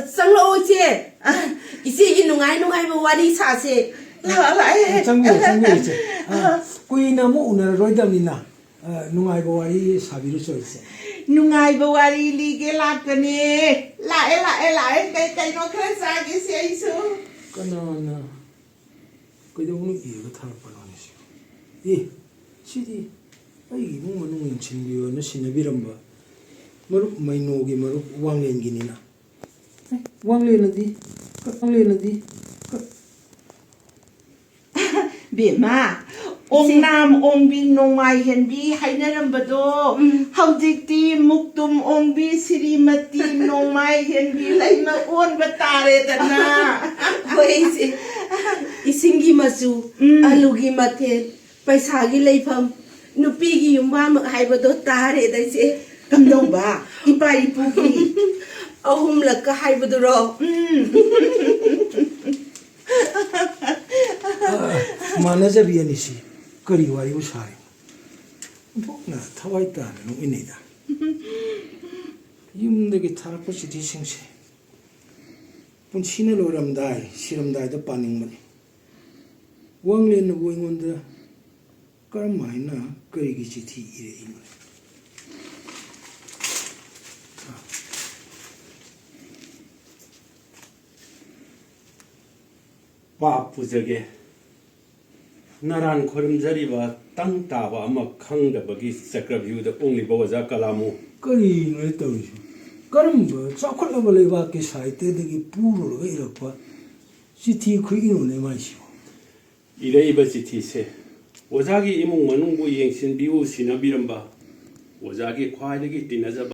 Sanglo che. Isi inungai wari sase. Sangwe. Kui na mo una roida nina. Nungai bawari sabiru choice. Nungai bawari lige lakane. Lae kai no kresa gi se isu. Kana. Kui da unu iga thar panone si. Sidi ai mo manu chinbiyo na sinabiramba. Marup mainogi marup wanglen ginina. Wanglen di. Bima. Ong nam ong bi nongai hen bi hainaram bado. Haudikti muktum ong bi sirimati nongai hen bi laima on batare tana. Hoisi. Isingi masu alugi mathe paisagi leifam nupigi yumba haibado tare daise kamdongba ipa ipugi ahum lakka haibaduro Manaja biyanisi kari wari usari. Bokna thawai ta no inida. Yumdagi tharpa chiti singse. Punsina loramdai siramdai da paning mani. Wanglen na boingonda karamaina kari gi chiti ire ino. Papuzage Naran Korimzariba Tang Taba Makanga Sakra view the only Boza Kalamu. Kari no itawi. Karamba chocolate leva ke saite de puro erapa. Chiti khuino ne maisho. Ilaiba City say Wazagi Imung Manungu Yang Sin Biu Sinabiramba Wazagi Kwai Dinazaba.